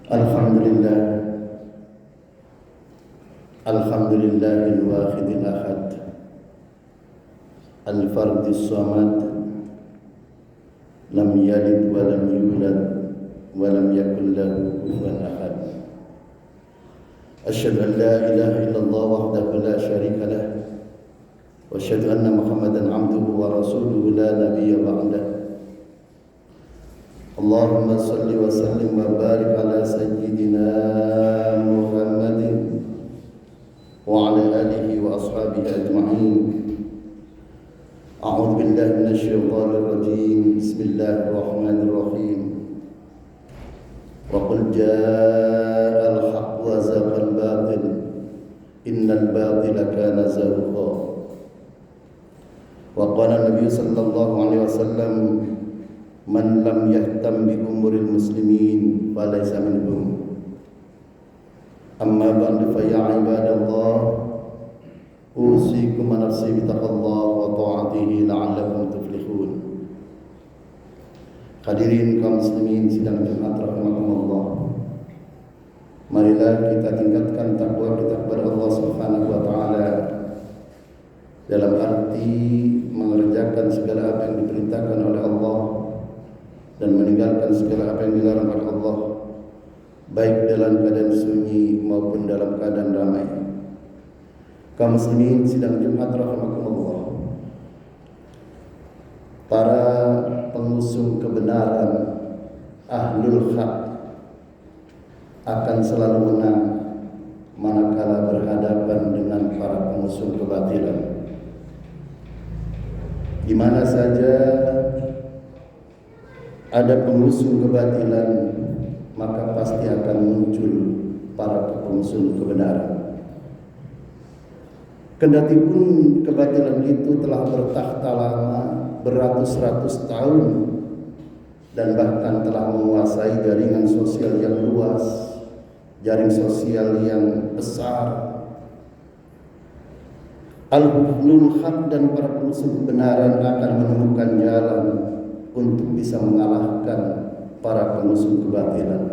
Alhamdulillah, Alhamdulillahil wahidil ahad, al-fardis samad, lam yalid wa lam yulad wa lam yakul lahu kufuwan ahad. Asyhadu an la ilaha illallah wahdahu la syarika lah, wa asyhadu anna Muhammadan abduhu wa rasuluhu la nabiyya ba'dah. Allahumma salli wa sallim wa barik ala sayyidina Muhammadin wa ala alihi wa ashabihi ajma'in. A'udzu billahi minasy syaithanir rajim. Bismillahirrahmanirrahim. Wa qul jaa'al haqq wa zahaqal batil innal batila kana zahuqa. Wa qala Nabi sallallahu alaihi wasallam, man lam yahtam bi umuril muslimin falaysa minhum. Amma ba'du fa ya ibadallah, usikum wa nafsi bi taqwallah wa ta'atihi la'allakum tuflihun. Hadirin kaum muslimin sidang Jumat rahimakumullah, marilah kita tingkatkan takwa kita kepada Allah Subhanahu wa taala dalam arti mengerjakan segala apa yang diperintahkan oleh Allah dan meninggalkan segala apa yang dilarang oleh Allah, baik dalam keadaan sunyi maupun dalam keadaan ramai. Kaum muslimin sidang Jumat rahimakumullah, para pengusung kebenaran, ahlul haq akan selalu menang manakala berhadapan dengan para pengusung kebatilan. Di mana saja ada pengusung kebatilan, maka pasti akan muncul para pengusung kebenaran. Kendati pun kebatilan itu telah bertakhta lama, beratus-ratus tahun, dan bahkan telah menguasai jaringan sosial yang luas, jaring sosial yang besar, al-haqlul haq dan para pengusung kebenaran akan menemukan jalan untuk bisa mengalahkan para pengusung kebatilan.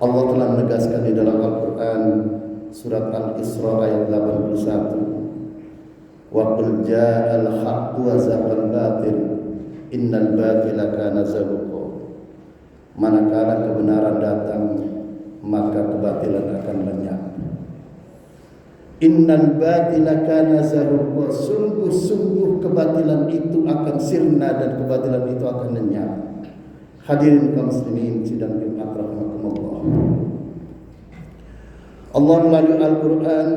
Allah telah menegaskan di dalam Al-Quran surat Al-Isra ayat 81, wa qul ja'al haqqu wa zahaqal batil innal batila kana zahuqa. Manakala kebenaran datang, maka kebatilan akan lenyap. Innal batila kana zahuqa, sungguh-sungguh kebatilan itu akan sirna dan kebatilan itu akan lenyap. Hadirin kaum muslimin sidang Jumat rahimakumullah, Allah melalui Al-Quran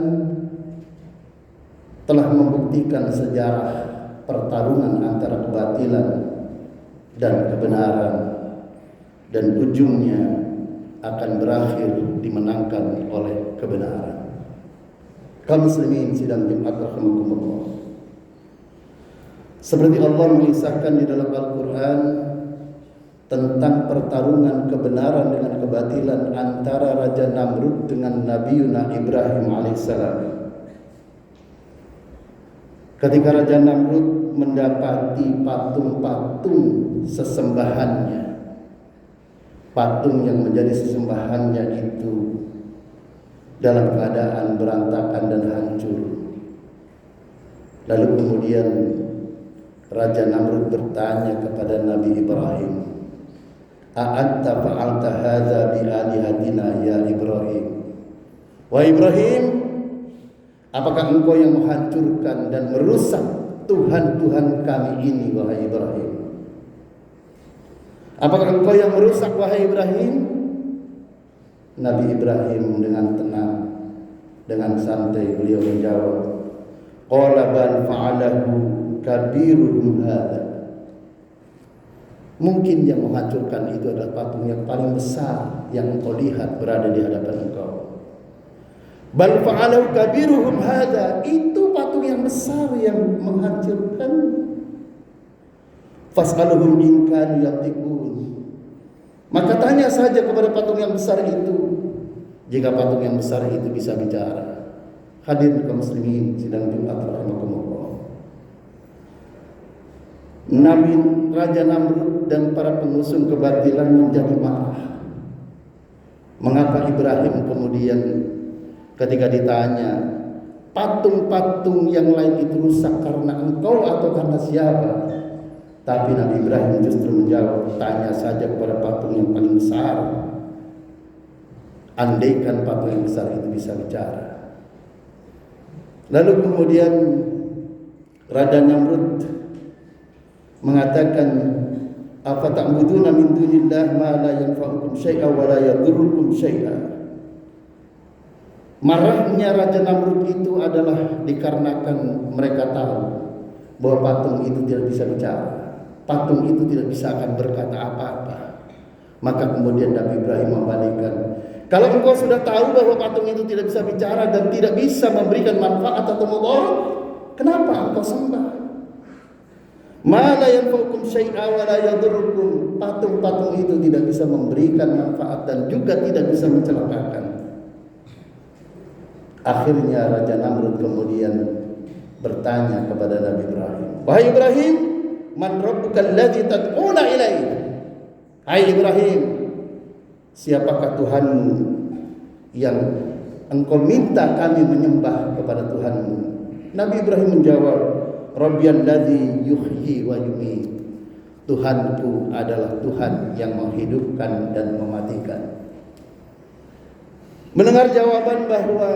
telah membuktikan sejarah pertarungan antara kebatilan dan kebenaran, dan ujungnya akan berakhir dimenangkan oleh kebenaran. Kaum muslimin sidang Jumat rahimakumullah, seperti Allah mengisahkan di dalam Al-Quran tentang pertarungan kebenaran dengan kebatilan antara Raja Namrud dengan Nabiuna Ibrahim alaihissalam. Ketika Raja Namrud mendapati patung-patung sesembahannya, patung yang menjadi sesembahannya itu dalam keadaan berantakan dan hancur, lalu kemudian Raja Namrud bertanya kepada Nabi Ibrahim, a'anta fa'alta hadza bi alihatina ya Ibrahim? Wahai Ibrahim, apakah engkau yang menghancurkan dan merusak Tuhan-Tuhan kami ini, wahai Ibrahim? Apakah engkau yang merusak, wahai Ibrahim? Nabi Ibrahim dengan tenang, dengan santai beliau menjawab, qala bal fa'alahu kabiruhum hadza. Mungkin yang menghancurkan itu adalah patung yang paling besar yang engkau lihat berada di hadapan engkau. Bal fa'alahu kabiruhum hadza, itu patung yang besar yang menghancurkan. Fas'aluhum in kanu yaqtikun, maka tanya saja kepada patung yang besar itu, jika patung yang besar itu bisa bicara. Hadirin kaum muslimin sidang Jumat rahimakumullah, Nabi Raja Namrud dan para pengusung kebatilan menjadi marah Mengapa Ibrahim kemudian ketika ditanya, patung-patung yang lain itu rusak karena engkau atau karena siapa? Tapi Nabi Ibrahim justru menjawab, tanya saja kepada patung yang paling besar. Andaikan patung yang besar itu bisa bicara. Lalu kemudian Raja Namrud mengatakan, apa ta'buduna min dunillah ma la yanfa'ukum syai'a wa la yadurrukum syai'a. Marahnya Raja Namrud itu adalah dikarenakan mereka tahu bahwa patung itu tidak bisa bicara. Patung itu tidak bisa akan berkata apa-apa. Maka kemudian Nabi Ibrahim membalikkan, kalau engkau sudah tahu bahwa patung itu tidak bisa bicara dan tidak bisa memberikan manfaat atau mudarat, kenapa engkau sembah? Ma la yanfa'ukum syai'a wa la yadurrukum. Patung-patung itu tidak bisa memberikan manfaat dan juga tidak bisa mencelakakan. Akhirnya Raja Namrud kemudian bertanya kepada Nabi Ibrahim, wahai Ibrahim, man rabbuka alladzi tad'una ilaihi? Hai Ibrahim, siapakah Tuhanmu yang engkau minta kami menyembah kepada Tuhanmu? Nabi Ibrahim menjawab, Rabbiyalladzi yuhyi wa yumiit. Tuhanku adalah Tuhan yang menghidupkan dan mematikan. Mendengar jawaban bahwa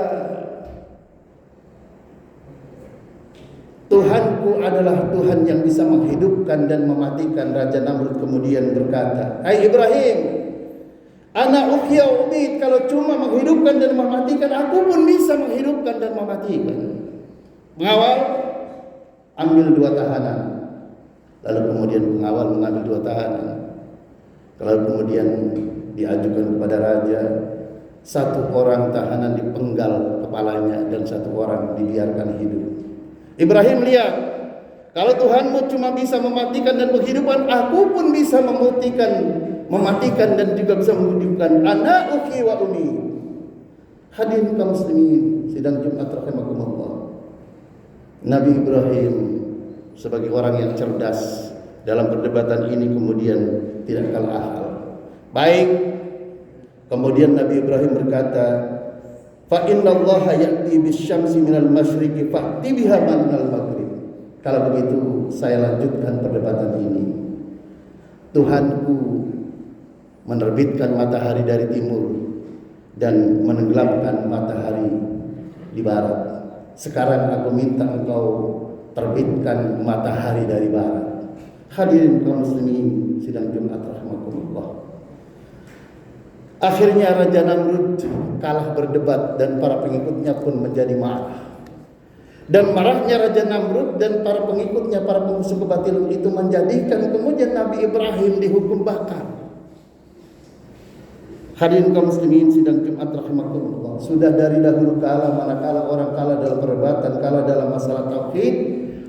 Tuhanku adalah Tuhan yang bisa menghidupkan dan mematikan, Raja Namrud kemudian berkata, hai Ibrahim, ana uhya wa umiit. Kalau cuma menghidupkan dan mematikan, aku pun bisa menghidupkan dan mematikan. Mengawal, ambil 2 tahanan. Lalu kemudian pengawal mengambil 2 tahanan. Lalu kemudian diajukan kepada raja. 1 orang tahanan dipenggal kepalanya dan 1 orang dibiarkan hidup. Ibrahim lihat, kalau Tuhanmu cuma bisa mematikan dan menghidupkan, aku pun bisa mematikan dan juga bisa menghidupkan. Ana uki wa umi. Hadirin kaum muslimin sidang Jumat rahimakumullah. Nabi Ibrahim sebagai orang yang cerdas dalam perdebatan ini kemudian tidak kalah akal. Baik, kemudian Nabi Ibrahim berkata, fa innallaha ya'ti bisyamsi minal masyriqi fa'ti biha minal maghrib. Kalau begitu saya lanjutkan perdebatan ini. Tuhanku menerbitkan matahari dari timur dan menenggelamkan matahari di barat. Sekarang aku minta engkau terbitkan matahari dari barat. Hadirin kaum muslimin sidang Jumat rahimakumullah. Akhirnya Raja Namrud kalah berdebat dan para pengikutnya pun menjadi marah. Dan marahnya Raja Namrud dan para pengikutnya, para pengusung kebatilan itu menjadikan kemudian Nabi Ibrahim dihukum bakar. Hadirin kaum muslimin sidang Jumat rahimakumullah. Sudah dari dahulu kala, manakala orang kalah dalam perdebatan, kalah dalam masalah tauhid,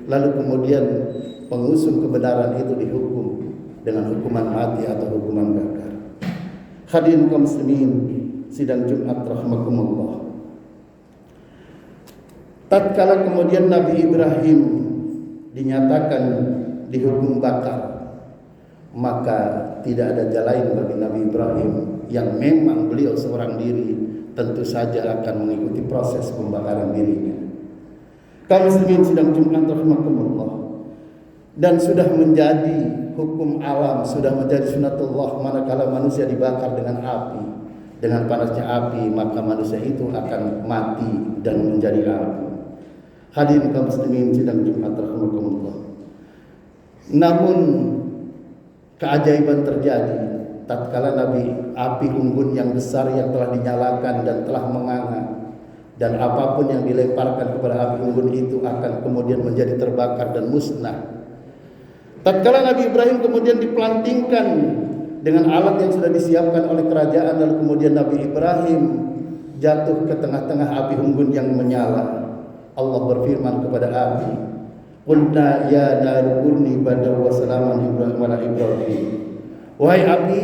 lalu kemudian pengusung kebenaran itu dihukum dengan hukuman mati atau hukuman bakar. Hadirin kaum muslimin sidang Jumat rahimakumullah. Tatkala kemudian Nabi Ibrahim dinyatakan dihukum bakar, maka tidak ada jalan lain bagi Nabi Ibrahim yang memang beliau seorang diri tentu saja akan mengikuti proses pembakaran dirinya. Kaum muslimin sidang Jumat rahimakumullah. Dan sudah menjadi hukum alam, sudah menjadi sunatullah, manakala manusia dibakar dengan api, dengan panasnya api, maka manusia itu akan mati dan menjadi api. Hadirin kaum muslimin sidang Jumat rahimakumullah. Namun keajaiban terjadi tatkala api unggun yang besar yang telah dinyalakan dan telah menganga, dan apapun yang dilemparkan kepada api unggun itu akan kemudian menjadi terbakar dan musnah. Tatkala Nabi Ibrahim kemudian dipelantingkan dengan alat yang sudah disiapkan oleh kerajaan, lalu kemudian Nabi Ibrahim jatuh ke tengah-tengah api unggun yang menyala. Allah berfirman kepada api, "Qulna ya naru kurni badaw wa salaman Ibrahim." Wahai api,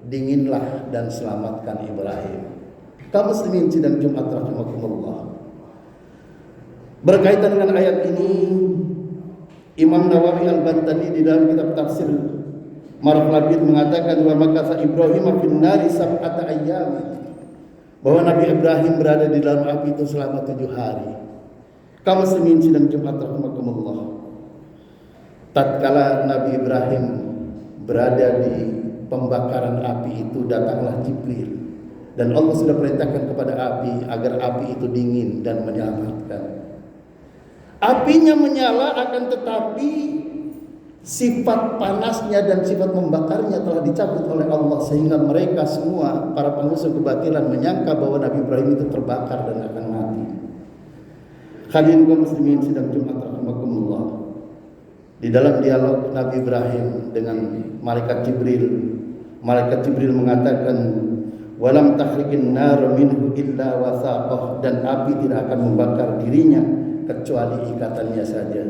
dinginlah dan selamatkan Ibrahim. Kaum muslimin sidang Jumat rahimakumullah. Berkaitan dengan ayat ini, Imam Nawawi Al-Bantani di dalam kitab tafsir Maruf Labid mengatakan wa makatha Ibrahim fin nari sab'ata ayyam, bahwa Nabi Ibrahim berada di dalam api itu selama 7 hari. Kaum muslimin sidang Jumat rahimakumullah. Tatkala Nabi Ibrahim berada di pembakaran api itu, datanglah Jibril, dan Allah sudah perintahkan kepada api agar api itu dingin dan menyelamatkan. Apinya menyala, akan tetapi sifat panasnya dan sifat membakarnya telah dicabut oleh Allah, sehingga mereka semua para pengusung kebatilan menyangka bahwa Nabi Ibrahim itu terbakar dan akan mati. Hadirin kaum muslimin sidang Jumat rahimakumullah. Di dalam dialog Nabi Ibrahim dengan malaikat Jibril mengatakan walam tahriqin nar minhu illa wasaqah, dan api tidak akan membakar dirinya kecuali ikatannya saja.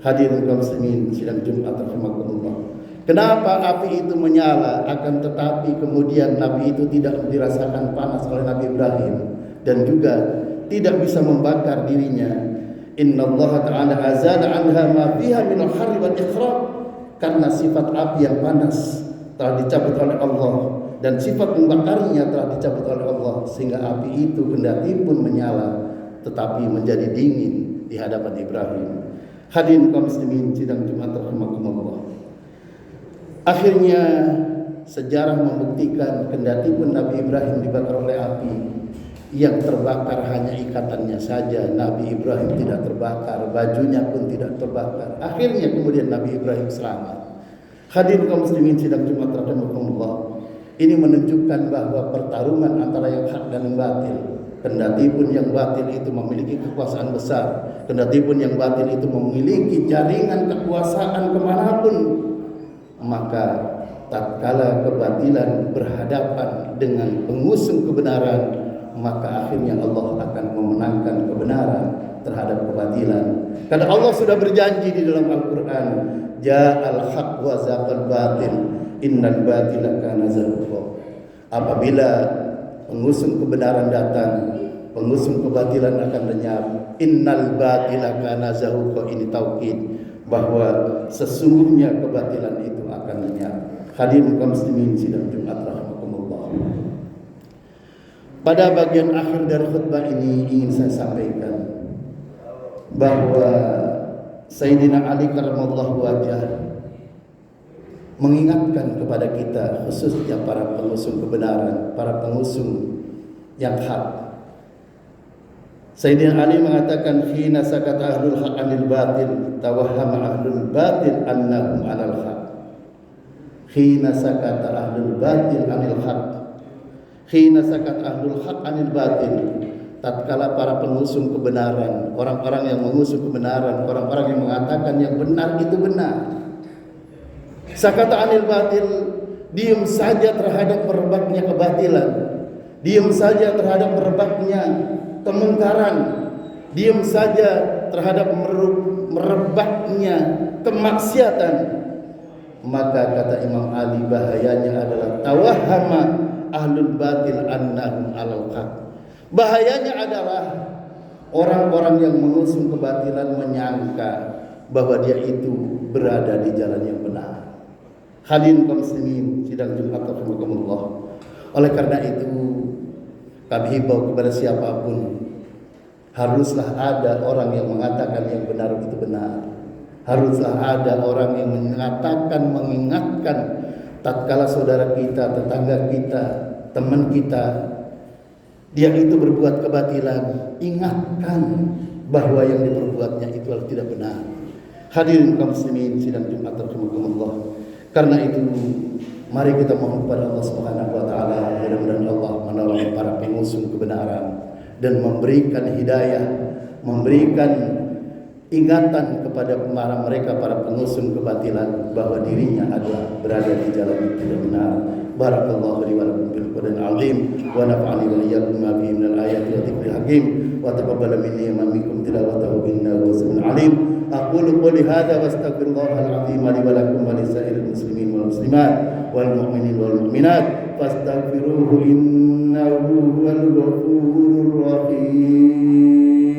Hadirin kaum muslimin sidang Jumat rahimakumullah. Kenapa api itu menyala, akan tetapi kemudian Nabi itu tidak dirasakan panas oleh Nabi Ibrahim dan juga tidak bisa membakar dirinya? Innallaha ta'ala azala anha ma fiha min al-harri wal ikhraq, karena sifat api yang panas telah dicabut oleh Allah dan sifat membakarnya telah dicabut oleh Allah, sehingga api itu kendati pun menyala tetapi menjadi dingin di hadapan Ibrahim. Hadirin kaum muslimin sidang Jumat rahimakumullah. Akhirnya sejarah membuktikan kendati pun Nabi Ibrahim dibakar oleh api, yang terbakar hanya ikatannya saja. Nabi Ibrahim tidak terbakar, bajunya pun tidak terbakar. Akhirnya kemudian Nabi Ibrahim selamat. Hadirin kaum muslimin sidang Jumat rahimakumullah. Ini menunjukkan bahwa pertarungan antara yang hak dan yang batil, kendati pun yang batil itu memiliki kekuasaan besar, kendati pun yang batil itu memiliki jaringan kekuasaan kemanapun, maka tatkala kebatilan berhadapan dengan pengusung kebenaran, maka akhirnya Allah akan memenangkan kebenaran terhadap kebatilan. Karena Allah sudah berjanji di dalam Al-Quran, ja'al haq wa zaqal batil, innal batila kana zahuqa. Apabila pengusung kebenaran datang, pengusung kebatilan akan lenyap. Innal batila kana zahuqa, ini taukid bahwa sesungguhnya kebatilan itu akan lenyap. Hadirin kaum muslimin sidang Jumat rahimakumullah. Pada bagian akhir dari khutbah ini ingin saya sampaikan bahwa Sayyidina Ali karramallahu wajhah mengingatkan kepada kita, khususnya para pengusung kebenaran, para pengusung yang hak. Sayyidina Ali mengatakan, "Hina sakata ahlul haq anil batil, tawahhama ahlul batil annahum 'alal haq." Hina sakata ahlul batil anil haq. Hina sakat ahlul haq anil batil, tatkala para pengusung kebenaran, orang-orang yang mengusung kebenaran, orang-orang yang mengatakan yang benar itu benar, sakata anil batil, diam saja terhadap merebaknya kebatilan, diam saja terhadap merebaknya kemungkaran, diam saja terhadap merebaknya kemaksiatan, maka kata Imam Ali, bahayanya adalah tawahhama ahlul batil annahum 'alal haq. Bahayanya adalah orang-orang yang mengusung kebatilan menyangka bahwa dia itu berada di jalan yang benar. Hadirin kaum muslimin sidang Jumat rahimakumullah. Oleh karena itu, kami himbau kepada siapapun, haruslah ada orang yang mengatakan yang benar itu benar. Haruslah ada orang yang mengatakan, mengingatkan tatkala saudara kita, tetangga kita, teman kita, dia itu berbuat kebatilan, ingatkan bahwa yang diperbuatnya itu tidak benar. Hadirin kaum muslimin sidang Jumat rahimakumullah. Karena itu, mari kita mohon kepada Allah Subhanahu wa taala, mudah-mudahan Allah menolong para pengusung kebenaran dan memberikan hidayah, memberikan ingatan kepada mereka para pengusung kebatilan bahwa dirinya adalah berada di jalan yang tidak benar. Barakallahu li wa lakum bil Qur'anil azim wa nafa'ani wa iyyakum ma fihi minal ayati wa dzikril hakim wa taqabbal minni wa minkum tilawatahu innahu samiul alim. Aqulu qouli hadza wa astaghfirullahal azim li wa lakum wa lisa'iril muslimin wal muslimat wal mu'minin wal mu'minat fastaghfiruhu innahu huwal ghafurur rahim.